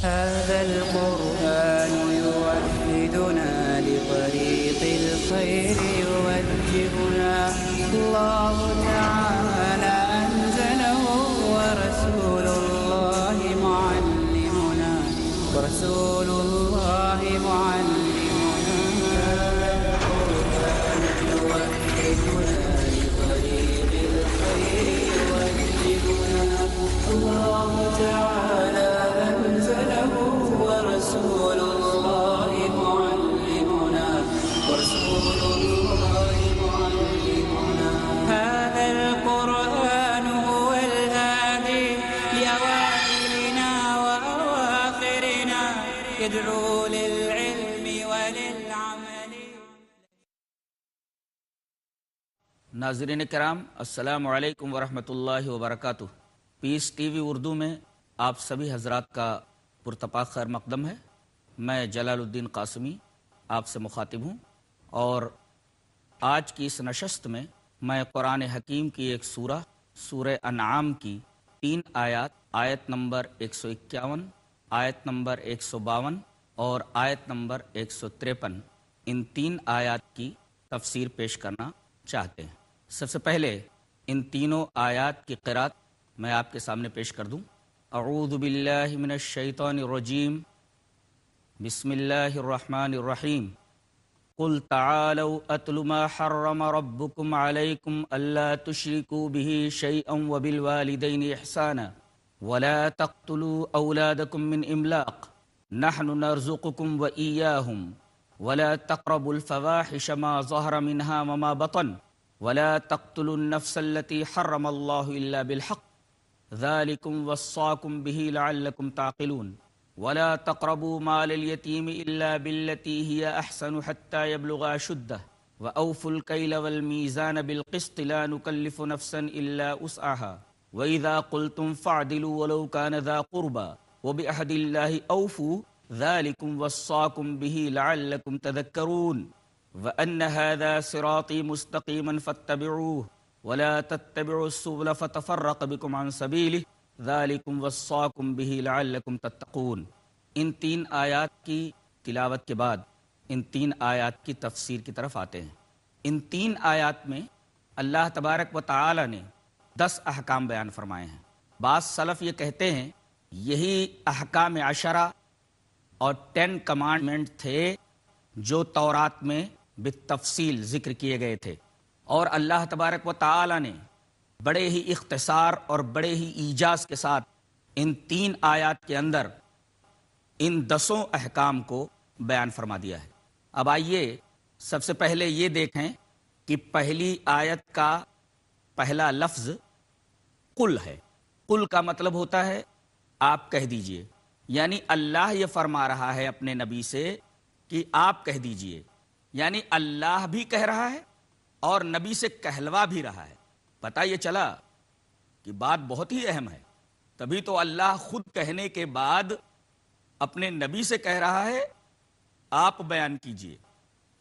هذا القرآن يوحدنا لطريق الخير يوجهنا الله تعالى أنزله ورسول الله معلمنا ورسول الله معلمنا هذا القرآن يوحدنا لطريق الخير يوجهنا الله تعالى أنزله ورسول الله معلمنا ورسول الله معلمنا هذا القرآن هو الهادي لأوائلنا وأواخرنا يدعو للعلم وللعمل. ناظرین کرام، السلام علیکم ورحمۃ اللہ وبرکاتہ. پیس ٹی وی اردو میں آپ سبھی حضرات کا پرتپاک خیر مقدم ہے. میں جلال الدین قاسمی آپ سے مخاطب ہوں، اور آج کی اس نشست میں میں قرآن حکیم کی ایک سورہ انعام کی 3 آیات، آیت نمبر 151، آیت نمبر 152 اور آیت نمبر 153، ان 3 آیات کی تفسیر پیش کرنا چاہتے ہیں. سب سے پہلے ان تینوں آیات کی قرات میں آپ کے سامنے پیش کر دوں. اعوذ باللہ من الشیطان الرجیم، بسم اللہ الرحمن الرحیم. قل تعالوا اتل ما حرم ربکم علیکم الا تشرکوا به شیئا وبالوالدین احسانا ولا تقتلوا اولادکم من املاق نحن نرزقکم وإیاہم ولا تقربوا الفواحش ما ظهر منها وما بطن ولا تقتلوا النفس التي حرم الله إلا بالحق ذلكم وصاكم به لعلكم تعقلون ولا تقربوا مال اليتيم إلا بالتي هي أحسن حتى يبلغ أشده وأوفوا الكيل والميزان بالقسط لا نكلف نفسا إلا وسعها وإذا قلتم فاعدلوا ولو كان ذا قربى وبعهد الله أوفوا ذلكم وصاكم به لعلكم تذكرون وأن هذا صراطي مستقيما فاتبعوه ولا تتبعوا السبل فتفرق بكم عن سبيله ذلكم وصاكم به لعلكم تتقون. ان 3 آیات کی تلاوت کے بعد ان 3 آیات کی تفسیر کی طرف آتے ہیں. ان 3 آیات میں اللہ تبارک و تعالی نے 10 احکام بیان فرمائے ہیں. بعض سلف یہ کہتے ہیں یہی احکام عشرہ اور 10 کمانڈمنٹ تھے جو تورات میں بالتفصیل ذکر کیے گئے تھے، اور اللہ تبارک و تعالی نے بڑے ہی اختصار اور بڑے ہی ایجاز کے ساتھ ان 3 آیات کے اندر ان 10 احکام کو بیان فرما دیا ہے. اب آئیے سب سے پہلے یہ دیکھیں کہ پہلی آیت کا پہلا لفظ قل ہے. قل کا مطلب ہوتا ہے آپ کہہ دیجئے، یعنی اللہ یہ فرما رہا ہے اپنے نبی سے کہ آپ کہہ دیجئے، یعنی اللہ بھی کہہ رہا ہے اور نبی سے کہلوا بھی رہا ہے. پتہ یہ چلا کہ بات بہت ہی اہم ہے، تبھی تو اللہ خود کہنے کے بعد اپنے نبی سے کہہ رہا ہے آپ بیان کیجئے.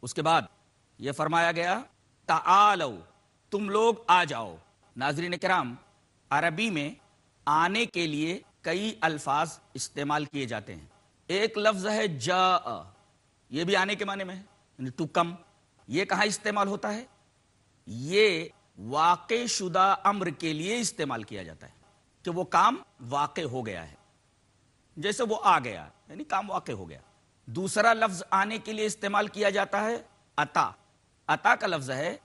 اس کے بعد یہ فرمایا گیا تعالو، تم لوگ آ جاؤ. ناظرین کرام، عربی میں آنے کے لیے کئی الفاظ استعمال کیے جاتے ہیں. ایک لفظ ہے جاء، یہ بھی آنے کے معنی میں ہے، یعنی ٹو کم. یہ کہاں استعمال ہوتا ہے؟ یہ واقع شدہ امر کے لیے استعمال کیا جاتا ہے کہ وہ کام واقع ہو گیا ہے، جیسے وہ آ گیا یعنی کام واقع ہو گیا. دوسرا لفظ آنے کے لیے استعمال کیا جاتا ہے عطا. عطا کا لفظ ہے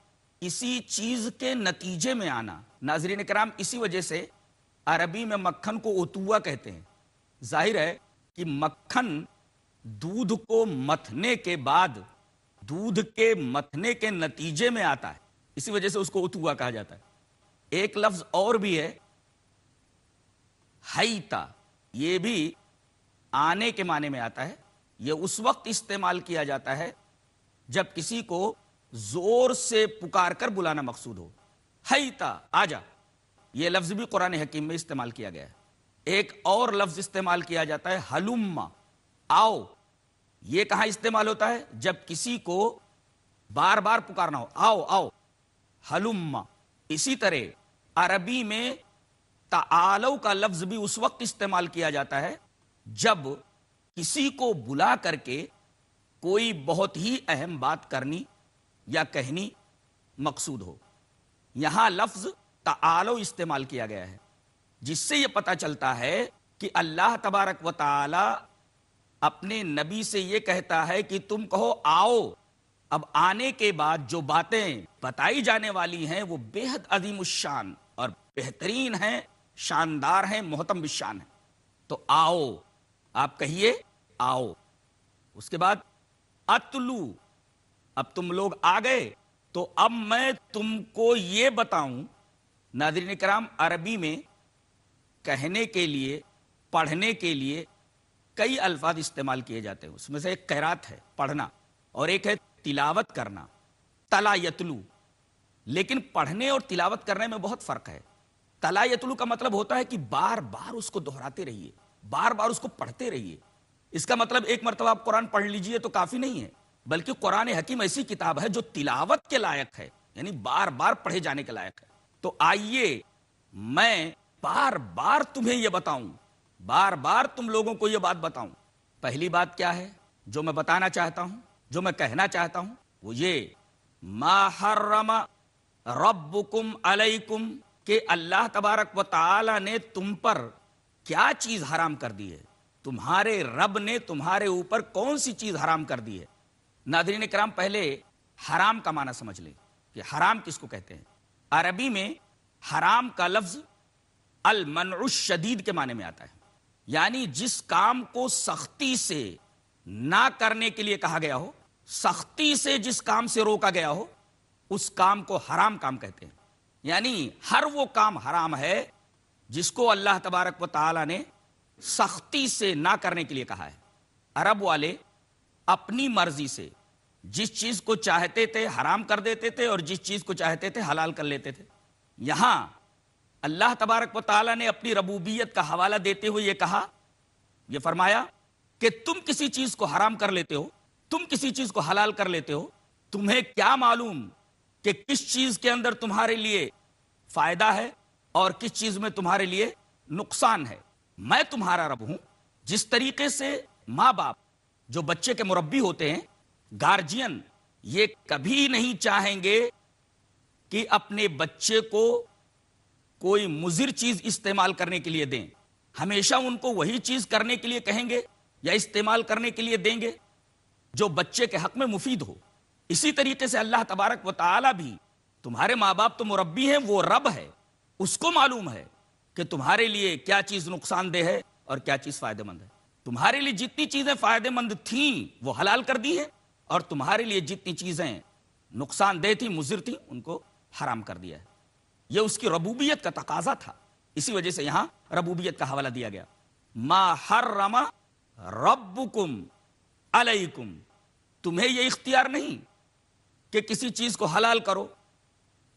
اسی چیز کے نتیجے میں آنا. ناظرین کرام، اسی وجہ سے عربی میں مکھن کو اتوا کہتے ہیں. ظاہر ہے کہ مکھن دودھ کو متھنے کے بعد دودھ کے متھنے کے نتیجے میں آتا ہے، اسی وجہ سے اس کو اتوا کہا جاتا ہے. ایک لفظ اور بھی ہے حیتا، یہ بھی آنے کے معنی میں آتا ہے. یہ اس وقت استعمال کیا جاتا ہے جب کسی کو زور سے پکار کر بلانا مقصود ہو. حیتا، آجا. یہ لفظ بھی قرآن حکیم میں استعمال کیا گیا ہے. ایک اور لفظ استعمال کیا جاتا ہے ہلما، آؤ. یہ کہاں استعمال ہوتا ہے؟ جب کسی کو بار بار پکارنا ہو، آؤ آؤ، ہلما. اسی طرح عربی میں تعالو کا لفظ بھی اس وقت استعمال کیا جاتا ہے جب کسی کو بلا کر کے کوئی بہت ہی اہم بات کرنی یا کہنی مقصود ہو. یہاں لفظ تعالو استعمال کیا گیا ہے، جس سے یہ پتہ چلتا ہے کہ اللہ تبارک و تعالی اپنے نبی سے یہ کہتا ہے کہ تم کہو آؤ. اب آنے کے بعد جو باتیں بتائی جانے والی ہیں وہ بے حد عظیم الشان اور بہترین ہیں، شاندار ہیں، محتم بالشان ہیں. تو آؤ، آپ کہیے آؤ. اس کے بعد اتلو، اب تم لوگ آ گئے تو اب میں تم کو یہ بتاؤں. ناظرین کرام، عربی میں کہنے کے لیے، پڑھنے کے لیے کئی الفاظ استعمال کیے جاتے ہیں. اس میں سے ایک قرات ہے، پڑھنا، اور ایک ہے تلاوت کرنا، تلا یتلو. لیکن پڑھنے اور تلاوت کرنے میں بہت فرق ہے. تلا یتلو کا مطلب ہوتا ہے کہ بار بار اس کو دہراتے رہیے، بار بار اس کو پڑھتے رہیے. اس کا مطلب ایک مرتبہ آپ قرآن پڑھ لیجئے تو کافی نہیں ہے، بلکہ قرآن حکیم ایسی کتاب ہے جو تلاوت کے لائق ہے، یعنی بار بار پڑھے جانے کے لائق ہے. تو آئیے میں بار بار تمہیں یہ بتاؤں، بار بار تم لوگوں کو یہ بات بتاؤں. پہلی بات کیا ہے جو میں بتانا چاہتا ہوں، جو میں کہنا چاہتا ہوں، وہ یہ ما حرم ربکم علیکم، کہ اللہ تبارک و تعالی نے تم پر کیا چیز حرام کر دی ہے، تمہارے رب نے تمہارے اوپر کون سی چیز حرام کر دی ہے. ناظرین کرام، پہلے حرام کا معنی سمجھ لیں کہ حرام کس کو کہتے ہیں. عربی میں حرام کا لفظ المنع الشدید کے معنی میں آتا ہے، یعنی جس کام کو سختی سے نہ کرنے کے لیے کہا گیا ہو، سختی سے جس کام سے روکا گیا ہو، اس کام کو حرام کام کہتے ہیں. یعنی ہر وہ کام حرام ہے جس کو اللہ تبارک و تعالی نے سختی سے نہ کرنے کے لیے کہا ہے. عرب والے اپنی مرضی سے جس چیز کو چاہتے تھے حرام کر دیتے تھے اور جس چیز کو چاہتے تھے حلال کر لیتے تھے. یہاں اللہ تبارک و تعالی نے اپنی ربوبیت کا حوالہ دیتے ہوئے یہ کہا، یہ فرمایا کہ تم کسی چیز کو حرام کر لیتے ہو، تم کسی چیز کو حلال کر لیتے ہو، تمہیں کیا معلوم کہ کس چیز کے اندر تمہارے لیے فائدہ ہے اور کس چیز میں تمہارے لیے نقصان ہے. میں تمہارا رب ہوں. جس طریقے سے ماں باپ جو بچے کے مربی ہوتے ہیں، گارجین، یہ کبھی نہیں چاہیں گے کہ اپنے بچے کو کوئی مضر چیز استعمال کرنے کے لیے دیں. ہمیشہ ان کو وہی چیز کرنے کے لیے کہیں گے یا استعمال کرنے کے لیے دیں گے جو بچے کے حق میں مفید ہو. اسی طریقے سے اللہ تبارک و تعالی بھی، تمہارے ماں باپ تو مربی ہیں، وہ رب ہے، اس کو معلوم ہے کہ تمہارے لیے کیا چیز نقصان دہ ہے اور کیا چیز فائدہ مند ہے. تمہارے لیے جتنی چیزیں فائدہ مند تھیں وہ حلال کر دی ہیں، اور تمہارے لیے جتنی چیزیں نقصان دہ تھیں، مضر تھیں، ان کو حرام کر دیا ہے. یہ اس کی ربوبیت کا تقاضا تھا، اسی وجہ سے یہاں ربوبیت کا حوالہ دیا گیا. ما حرم ربکم علیکم، تمہیں یہ اختیار نہیں کہ کسی چیز کو حلال کرو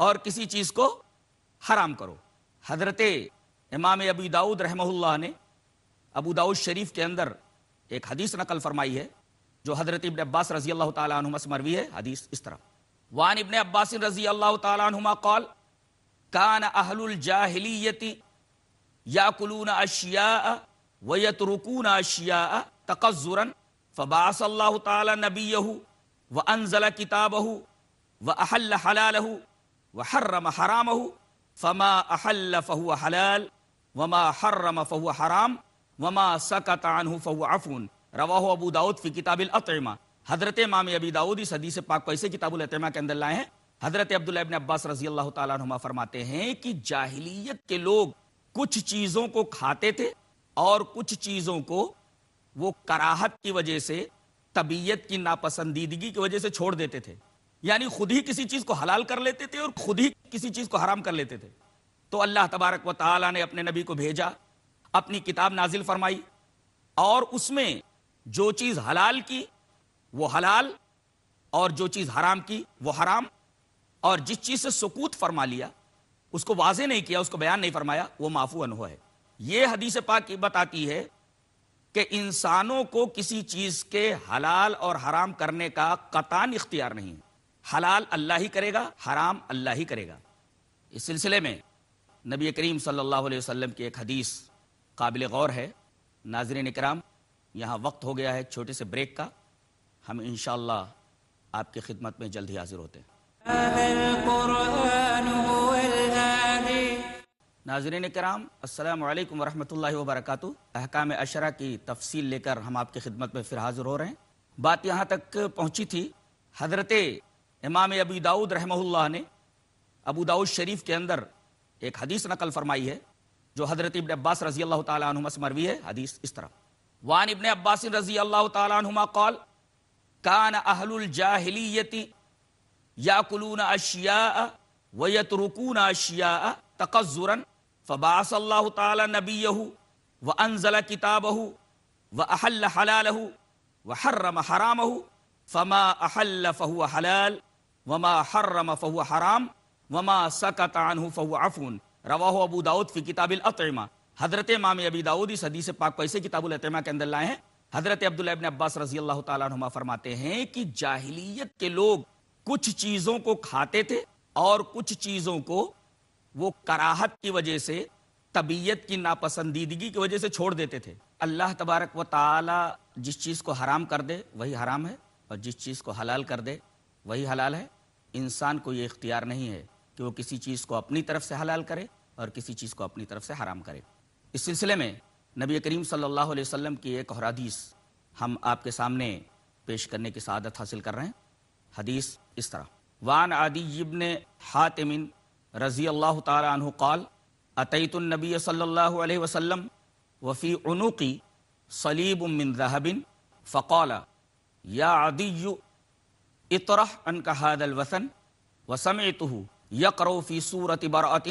اور کسی چیز کو حرام کرو. حضرت امام ابو داؤد رحمہ اللہ نے ابو داؤد شریف کے اندر ایک حدیث نقل فرمائی ہے جو حضرت ابن عباس رضی اللہ تعالی عنہما سے مروی ہے. حدیث اس طرح، وان ابن عباس رضی اللہ تعالی عنہما قال کان اہل الجاہلیت یاکلون اشیاء ویترکون اشیاء تقذرا فبعث اللہ تعالی نبیہ وانزل کتابہ واحل حلالہ وحرم حرامہ فما احل فهو حلال وما حرم فهو حرام وما سکت عنہ فهو عفو. رواہ ابو داؤد فی کتاب الاطعمہ. حضرت امام ابی داؤد اس حدیث پاک کو ایسے کتاب الاطعمہ کے اندر لائے ہیں. حضرت عبداللہ ابن عباس رضی اللہ تعالیٰ عنہما فرماتے ہیں کہ جاہلیت کے لوگ کچھ چیزوں کو کھاتے تھے اور کچھ چیزوں کو وہ کراہت کی وجہ سے، طبیعت کی ناپسندیدگی کی وجہ سے چھوڑ دیتے تھے. یعنی خود ہی کسی چیز کو حلال کر لیتے تھے اور خود ہی کسی چیز کو حرام کر لیتے تھے. تو اللہ تبارک و تعالیٰ نے اپنے نبی کو بھیجا، اپنی کتاب نازل فرمائی، اور اس میں جو چیز حلال کی وہ حلال اور جو چیز حرام کی وہ حرام، اور جس چیز سے سکوت فرما لیا، اس کو واضح نہیں کیا، اس کو بیان نہیں فرمایا، وہ معفو عنہ ہے. یہ حدیث پاک بتاتی ہے کہ انسانوں کو کسی چیز کے حلال اور حرام کرنے کا قطعاً اختیار نہیں ہے. حلال اللہ ہی کرے گا، حرام اللہ ہی کرے گا. اس سلسلے میں نبی کریم صلی اللہ علیہ وسلم کی ایک حدیث قابل غور ہے. ناظرین اکرام، یہاں وقت ہو گیا ہے چھوٹے سے بریک کا. ہم انشاءاللہ آپ کی خدمت میں جلد ہی حاضر ہوتے ہیں. القرآن هو الهادي. ناظرین کرام، السلام علیکم ورحمۃ اللہ وبرکاتہ. احکام عشرہ کی تفصیل لے کر ہم آپ کی خدمت میں پھر حاضر ہو رہے ہیں. بات یہاں تک پہنچی تھی، حضرت امام ابی داؤد رحمہ اللہ نے ابو داؤد شریف کے اندر ایک حدیث نقل فرمائی ہے جو حضرت ابن عباس رضی اللہ تعالی عنہما سے مروی ہے. حدیث اس طرح: وان ابن عباس رضی اللہ تعالی عنہما قال کان اہل الجاہلیت یاکلون اشیاء ویترکون اشیاء تقذرا فبعث اللہ تعالی نبیہ وانزل کتابہ واحل حلالہ وحرم حرامہ فما احل فهو حلال وما حرم فهو حرام وما سکت عنہ فهو عفو. رواہ ابو داؤد فی کتاب الاطعمہ. حضرت امام ابی داؤد اس حدیث پاک کو ایسے کتاب الاطعمہ کے اندر لائے ہیں. حضرت عبداللہ ابن عباس رضی اللہ تعالیٰ عنہما فرماتے ہیں کہ جاہلیت کے لوگ کچھ چیزوں کو کھاتے تھے اور کچھ چیزوں کو وہ کراہت کی وجہ سے، طبیعت کی ناپسندیدگی کی وجہ سے چھوڑ دیتے تھے. اللہ تبارک و تعالی جس چیز کو حرام کر دے وہی حرام ہے، اور جس چیز کو حلال کر دے وہی حلال ہے. انسان کو یہ اختیار نہیں ہے کہ وہ کسی چیز کو اپنی طرف سے حلال کرے اور کسی چیز کو اپنی طرف سے حرام کرے. اس سلسلے میں نبی کریم صلی اللہ علیہ وسلم کی ایک اور حدیث ہم آپ کے سامنے پیش کرنے کی سعادت حاصل کر رہے ہیں. حدیث اس طرح: وان عدی بن حاتم رضی اللہ تعالی عنہ قال اتیت النبی صلی اللہ علیہ وسلم وفی عنقی صلیب من ذہب فقال یا عدی اطرح عنک هذا الوثن وسمعته يقرأ في سورة براءة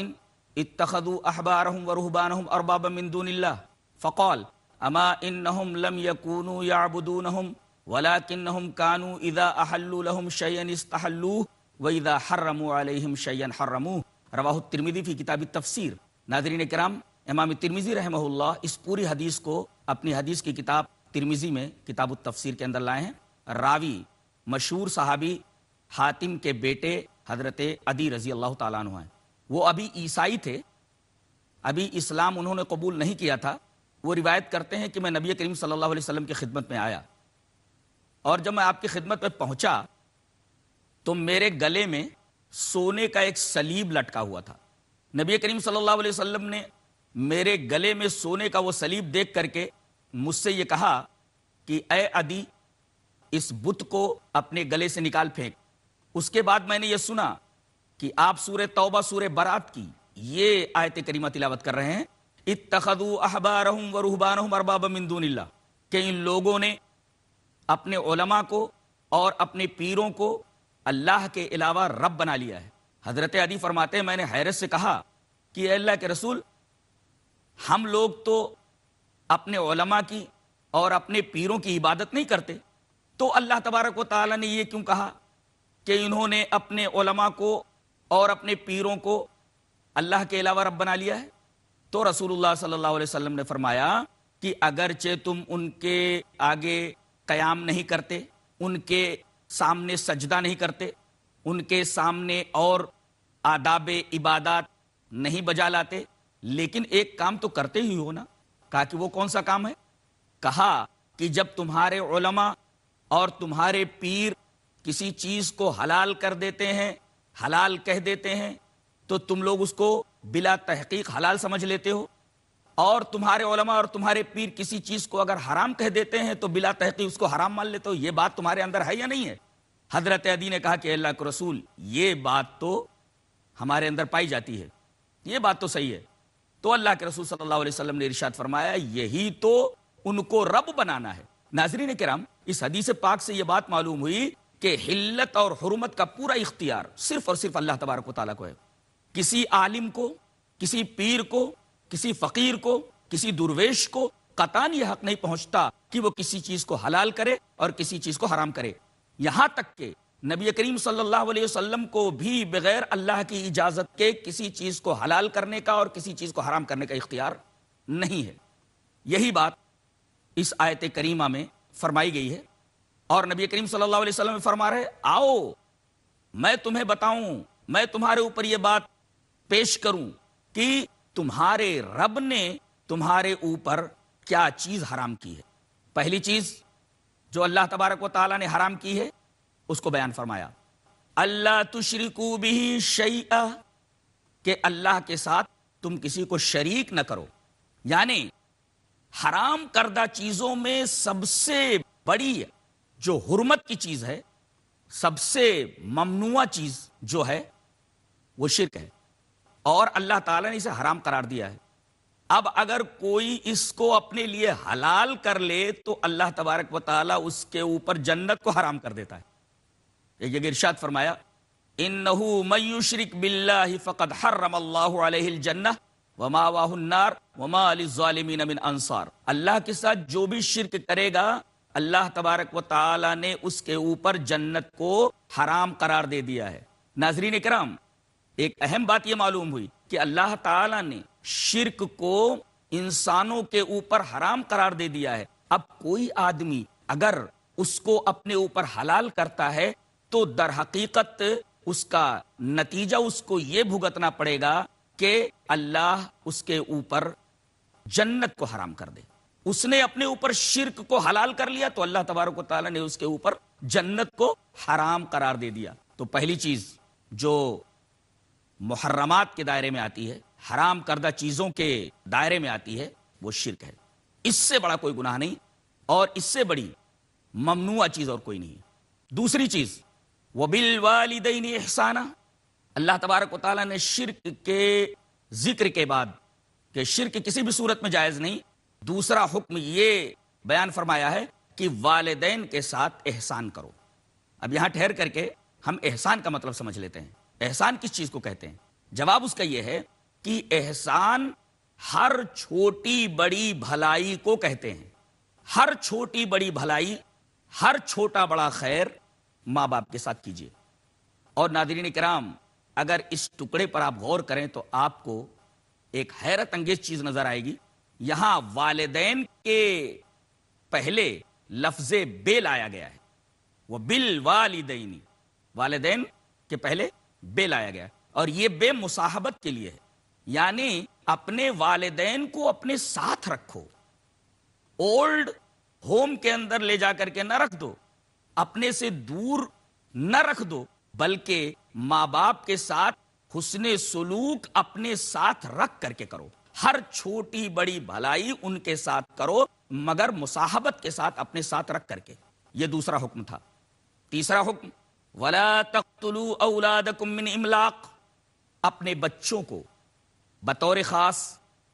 اتخذوا أحبارهم ورهبانهم أربابا من دون الله فقال أما إنهم لم يكونوا يعبدونهم ولكنهم كانوا إذا أحلوا لهم شيئا استحلوه وإذا حرموا عليهم شيئا حرموه. رواہ الترمذی فی کتاب التفسیر. ناظرین کرام، امام ترمذی رحمہ اللہ اس پوری حدیث کو اپنی حدیث کی کتاب ترمذی میں کتاب التفسیر کے اندر لائے ہیں. راوی مشہور صحابی حاتم کے بیٹے حضرت عدی رضی اللہ تعالیٰ عنہ ہیں. وہ ابھی عیسائی تھے، ابھی اسلام انہوں نے قبول نہیں کیا تھا. وہ روایت کرتے ہیں کہ میں نبی کریم صلی اللہ علیہ وسلم کی خدمت میں آیا، اور جب میں آپ کی خدمت میں پہنچا تو میرے گلے میں سونے کا ایک سلیب لٹکا ہوا تھا. نبی کریم صلی اللہ علیہ وسلم نے میرے گلے میں سونے کا وہ سلیب دیکھ کر کے مجھ سے یہ کہا کہ اے عدی، اس بت کو اپنے گلے سے نکال پھینک. اس کے بعد میں نے یہ سنا کہ آپ سورہ توبہ سورہ برات کی یہ آیت کریمہ تلاوت کر رہے ہیں: اتخذوا احبارهم ورهبانهم اربابا من دون اللہ، کہ ان لوگوں نے اپنے علماء کو اور اپنے پیروں کو اللہ کے علاوہ رب بنا لیا ہے. حضرت عدی فرماتے ہیں میں نے حیرت سے کہا کہ اے اللہ کے رسول، ہم لوگ تو اپنے علماء کی اور اپنے پیروں کی عبادت نہیں کرتے، تو اللہ تبارک و تعالی نے یہ کیوں کہا کہ انہوں نے اپنے علماء کو اور اپنے پیروں کو اللہ کے علاوہ رب بنا لیا ہے؟ تو رسول اللہ صلی اللہ علیہ وسلم نے فرمایا کہ اگرچہ تم ان کے آگے قیام نہیں کرتے، ان کے سامنے سجدہ نہیں کرتے، ان کے سامنے اور آداب عبادات نہیں بجا لاتے، لیکن ایک کام تو کرتے ہی ہو نا. کہا کہ وہ کون سا کام ہے؟ کہا کہ جب تمہارے علماء اور تمہارے پیر کسی چیز کو حلال کر دیتے ہیں، حلال کہہ دیتے ہیں، تو تم لوگ اس کو بلا تحقیق حلال سمجھ لیتے ہو، اور تمہارے علماء اور تمہارے پیر کسی چیز کو اگر حرام کہہ دیتے ہیں تو بلا تحقیق اس کو حرام مان لیتے ہو. یہ بات تمہارے اندر ہے یا نہیں ہے؟ حضرت عدی نے کہا کہ اللہ کے رسول، یہ بات تو ہمارے اندر پائی جاتی ہے، یہ بات تو صحیح ہے. تو اللہ کے رسول صلی اللہ علیہ وسلم نے ارشاد فرمایا یہی تو ان کو رب بنانا ہے. ناظرین کرام، اس حدیث پاک سے یہ بات معلوم ہوئی کہ حلت اور حرمت کا پورا اختیار صرف اور صرف اللہ تبارک و تعالیٰ کو ہے. کسی عالم کو، کسی پیر کو، کسی فقیر کو، کسی درویش کو قطعاً یہ حق نہیں پہنچتا کہ وہ کسی چیز کو حلال کرے اور کسی چیز کو حرام کرے. یہاں تک کہ نبی کریم صلی اللہ علیہ وسلم کو بھی بغیر اللہ کی اجازت کے کسی چیز کو حلال کرنے کا اور کسی چیز کو حرام کرنے کا اختیار نہیں ہے. یہی بات اس آیت کریمہ میں فرمائی گئی ہے، اور نبی کریم صلی اللہ علیہ وسلم فرما رہے آؤ میں تمہیں بتاؤں، میں تمہارے اوپر یہ بات پیش کروں کہ تمہارے رب نے تمہارے اوپر کیا چیز حرام کی ہے. پہلی چیز جو اللہ تبارک و تعالیٰ نے حرام کی ہے اس کو بیان فرمایا، اللہ تشرکو بہ شیئا، کہ اللہ کے ساتھ تم کسی کو شریک نہ کرو. یعنی حرام کردہ چیزوں میں سب سے بڑی جو حرمت کی چیز ہے، سب سے ممنوع چیز جو ہے وہ شرک ہے، اور اللہ تعالیٰ نے اسے حرام قرار دیا ہے. اب اگر کوئی اس کو اپنے لیے حلال کر لے تو اللہ تبارک و تعالیٰ اس کے اوپر جنت کو حرام کر دیتا ہے. ایک جگہ ارشاد فرمایا، انہ من یشرک باللہ فقد حرم اللہ علیہ الجنہ وماواہ النار وما للظالمین من انصار. اللہ کے ساتھ جو بھی شرک کرے گا اللہ تبارک و تعالیٰ نے اس کے اوپر جنت کو حرام قرار دے دیا ہے. ناظرین کرام، ایک اہم بات یہ معلوم ہوئی کہ اللہ تعالیٰ نے شرک کو انسانوں کے اوپر حرام قرار دے دیا ہے. اب کوئی آدمی اگر اس کو اپنے اوپر حلال کرتا ہے تو در حقیقت اس کا نتیجہ اس کو یہ بھگتنا پڑے گا کہ اللہ اس کے اوپر جنت کو حرام کر دے. اس نے اپنے اوپر شرک کو حلال کر لیا تو اللہ تبارک و تعالیٰ نے اس کے اوپر جنت کو حرام قرار دے دیا. تو پہلی چیز جو محرمات کے دائرے میں آتی ہے، حرام کردہ چیزوں کے دائرے میں آتی ہے، وہ شرک ہے. اس سے بڑا کوئی گناہ نہیں اور اس سے بڑی ممنوع چیز اور کوئی نہیں. دوسری چیز وَبِالْوَالِدَيْنِ احسانا، اللہ تبارک و تعالیٰ نے شرک کے ذکر کے بعد کہ شرک کسی بھی صورت میں جائز نہیں، دوسرا حکم یہ بیان فرمایا ہے کہ والدین کے ساتھ احسان کرو. اب یہاں ٹھہر کر کے ہم احسان کا مطلب سمجھ لیتے ہیں. احسان کس چیز کو کہتے ہیں؟ جواب اس کا یہ ہے کہ احسان ہر چھوٹی بڑی بھلائی کو کہتے ہیں. ہر چھوٹی بڑی بھلائی، ہر چھوٹا بڑا خیر ماں باپ کے ساتھ کیجیے. اور ناظرین کرام، اگر اس ٹکڑے پر آپ غور کریں تو آپ کو ایک حیرت انگیز چیز نظر آئے گی. یہاں والدین کے پہلے لفظ بے لایا گیا ہے. وہ بالوالدین، والدین کے پہلے بے لایا گیا ہے، اور یہ بے مصاحبت کے لیے ہے. یعنی اپنے والدین کو اپنے ساتھ رکھو، اولڈ ہوم کے اندر لے جا کر کے نہ رکھ دو، اپنے سے دور نہ رکھ دو، بلکہ ماں باپ کے ساتھ حسن سلوک اپنے ساتھ رکھ کر کے کرو. ہر چھوٹی بڑی بھلائی ان کے ساتھ کرو، مگر مصاحبت کے ساتھ اپنے ساتھ رکھ کر کے. یہ دوسرا حکم تھا. تیسرا حکم وَلَا تَقْتُلُوا أَوْلَادَكُم مِّنْ إِمْلَاقٍ، اپنے بچوں کو، بطور خاص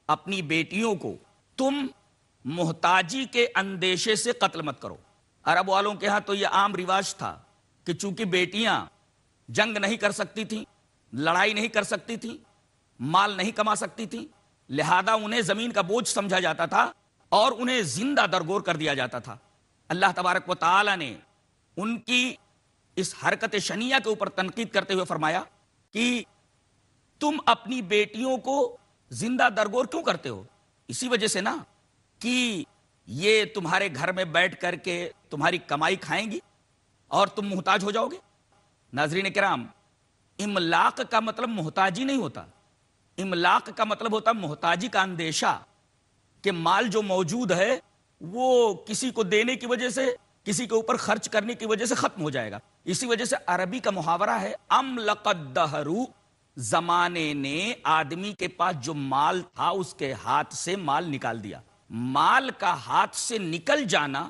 اپنی بیٹیوں کو تم محتاجی کے اندیشے سے قتل مت کرو. عرب والوں کے ہاں تو یہ عام رواج تھا کہ چونکہ بیٹیاں جنگ نہیں کر سکتی تھیں، لڑائی نہیں کر سکتی تھیں، مال نہیں کما سکتی تھیں، لہذا انہیں زمین کا بوجھ سمجھا جاتا تھا اور انہیں زندہ درگور کر دیا جاتا تھا. اللہ تبارک و تعالی نے ان کی اس حرکت شنیعہ کے اوپر تنقید کرتے ہوئے فرمایا کہ تم اپنی بیٹیوں کو زندہ درگور کیوں کرتے ہو؟ اسی وجہ سے نا کہ یہ تمہارے گھر میں بیٹھ کر کے تمہاری کمائی کھائیں گی اور تم محتاج ہو جاؤ گے. ناظرین کرام، املاق کا مطلب محتاجی نہیں ہوتا. املاق کا مطلب ہوتا محتاجی کا اندیشہ، کہ مال جو موجود ہے وہ کسی کو دینے کی وجہ سے، کسی کے اوپر خرچ کرنے کی وجہ سے ختم ہو جائے گا. اسی وجہ سے عربی کا محاورہ ہے املق الدہر، زمانے نے آدمی کے پاس جو مال تھا اس کے ہاتھ سے مال نکال دیا. مال کا ہاتھ سے نکل جانا،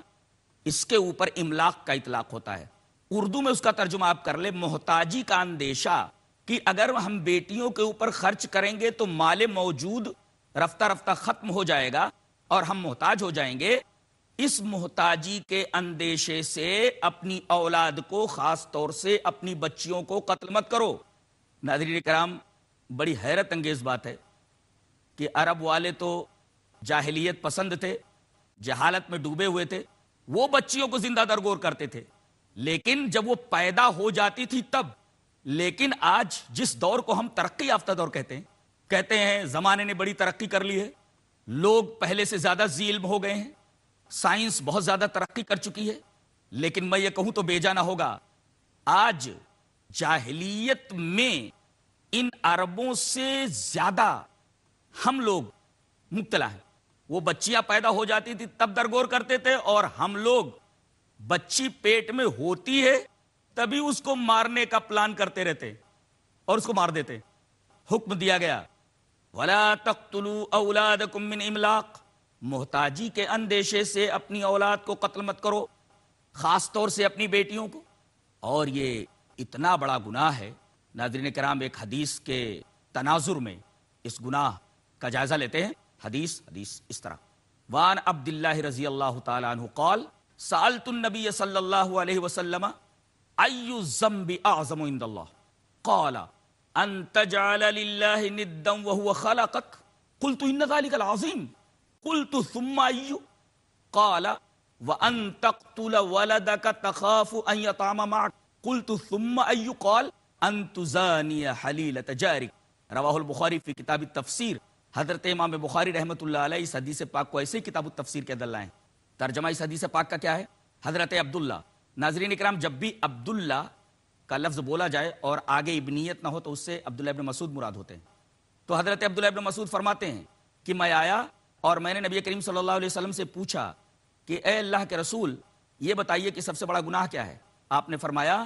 اس کے اوپر املاق کا اطلاق ہوتا ہے. اردو میں اس کا ترجمہ آپ کر لیں محتاجی کا اندیشہ، کہ اگر ہم بیٹیوں کے اوپر خرچ کریں گے تو مال موجود رفتہ رفتہ ختم ہو جائے گا اور ہم محتاج ہو جائیں گے. اس محتاجی کے اندیشے سے اپنی اولاد کو، خاص طور سے اپنی بچیوں کو قتل مت کرو. ناظرین کرام، بڑی حیرت انگیز بات ہے کہ عرب والے تو جاہلیت پسند تھے، جہالت میں ڈوبے ہوئے تھے، وہ بچیوں کو زندہ درگور کرتے تھے، لیکن جب وہ پیدا ہو جاتی تھی تب. لیکن آج جس دور کو ہم ترقی یافتہ دور کہتے ہیں زمانے نے بڑی ترقی کر لی ہے، لوگ پہلے سے زیادہ ذی علم ہو گئے ہیں، سائنس بہت زیادہ ترقی کر چکی ہے، لیکن میں یہ کہوں تو بے جانا ہوگا، آج جاہلیت میں ان عربوں سے زیادہ ہم لوگ مبتلا ہیں. وہ بچیاں پیدا ہو جاتی تھی تب درگور کرتے تھے، اور ہم لوگ بچی پیٹ میں ہوتی ہے تبھی اس کو مارنے کا پلان کرتے رہتے اور اس کو مار دیتے۔ حکم دیا گیا وَلَا تَقْتُلُوا أَوْلَادَكُم مِّنْ إِمْلَاقٍ، محتاجی کے اندیشے سے اپنی اولاد کو قتل مت کرو، خاص طور سے اپنی بیٹیوں کو۔ اور یہ اتنا بڑا گناہ ہے۔ ناظرین کرام، ایک حدیث کے تناظر میں اس گناہ کا جائزہ لیتے ہیں۔ حدیث اس طرح، وان عبد اللہ رضی اللہ تعالی عنہ قال سألت النبی صلی اللہ علیہ وسلم ای الذنب اعظم عند اللہ قال ان تجعل للہ ندا وهو خلقك قلت ان ذلك العظیم قلت ثم ای قال وان تقتل ولدك تخاف ان يطعم معك قلت ثم ای قال ان تزانی حلیلۃ جارک۔ رواہ البخاری فی کتاب التفسیر۔ حضرت امام بخاری رحمۃ اللہ علیہ اس حدیث پاک کو ایسے ہی کتاب التفسیر کے اندر لائیں۔ ترجمہ اس حدیث پاک کا کیا ہے؟ حضرت عبداللہ۔ ناظرین اکرام، جب بھی عبداللہ کا لفظ بولا جائے اور آگے ابنیت نہ ہو تو اس سے عبداللہ ابن مسعود مراد ہوتے ہیں۔ تو حضرت عبداللہ ابن مسعود فرماتے ہیں کہ میں آیا اور میں نے نبی کریم صلی اللہ علیہ وسلم سے پوچھا کہ اے اللہ کے رسول، یہ بتائیے کہ سب سے بڑا گناہ کیا ہے؟ آپ نے فرمایا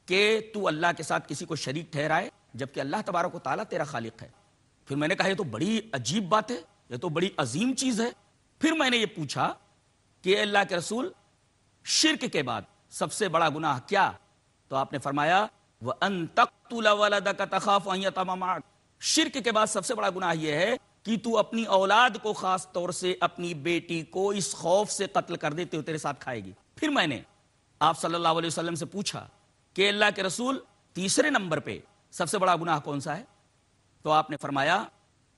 کہ تو اللہ کے ساتھ کسی کو شریک ٹھہرائے جبکہ اللہ تبارک و تعالیٰ تیرا خالق ہے۔ پھر میں نے کہا یہ تو بڑی عجیب بات ہے، یہ تو بڑی عظیم چیز ہے۔ پھر میں نے یہ پوچھا کہ اے اللہ کے رسول، شرک کے بعد سب سے بڑا گناہ کیا؟ تو آپ نے فرمایا وَأَن تَقْتُلَ وَلَدَكَ تَخَافُ أَن يَطْعَمَ مَعَكَ، شرک کے بعد سب سے بڑا گناہ یہ ہے کہ تو اپنی اولاد کو، خاص طور سے اپنی بیٹی کو، اس خوف سے قتل کر دیتے ہو تیرے ساتھ کھائے گی۔ پھر میں نے آپ صلی اللہ علیہ وسلم سے پوچھا کہ اللہ کے رسول، تیسرے نمبر پہ سب سے بڑا گناہ کون سا ہے؟ تو آپ نے فرمایا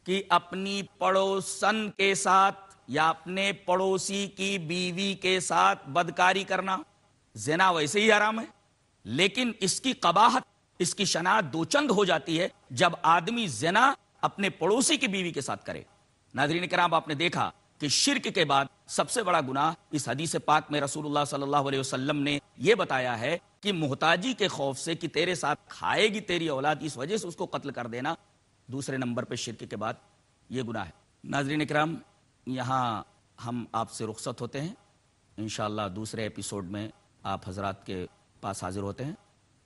کہ اپنی پڑوسن کے ساتھ یا اپنے پڑوسی کی بیوی کے ساتھ بدکاری کرنا۔ زنا ویسے ہی حرام ہے، لیکن اس کی قباحت، اس کی شناعت دو چند ہو جاتی ہے جب آدمی زنا اپنے پڑوسی کی بیوی کے ساتھ کرے۔ ناظرین کرام، آپ نے دیکھا کہ شرک کے بعد سب سے بڑا گناہ اس حدیث پاک میں رسول اللہ صلی اللہ علیہ وسلم نے یہ بتایا ہے کہ محتاجی کے خوف سے کہ تیرے ساتھ کھائے گی تیری اولاد، اس وجہ سے اس کو قتل کر دینا دوسرے نمبر پہ شرک کے بعد یہ گناہ ہے۔ ناظرین اکرام، یہاں ہم آپ سے رخصت ہوتے ہیں، انشاءاللہ دوسرے ایپیسوڈ میں آپ حضرات کے پاس حاضر ہوتے ہیں۔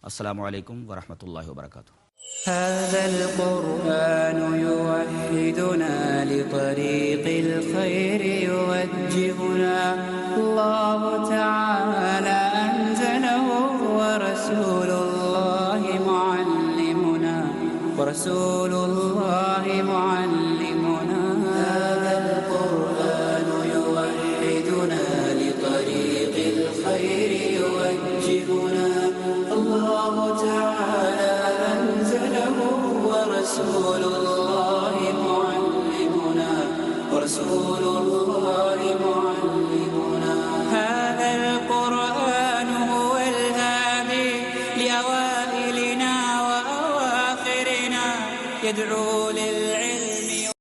السلام علیکم ورحمۃ اللہ وبرکاتہ۔ هذا القرآن يوحدنا لطريق الخير يوجهنا الله تعالى أنزله ورسول الله معلمنا هذا القرآن يوحدنا لطريق الخير يوجهنا الله تعالى أنزله ورسول الله معلمنا هذا القرآن هو الهادي لأوائلنا وأواخرنا يدعو للعلم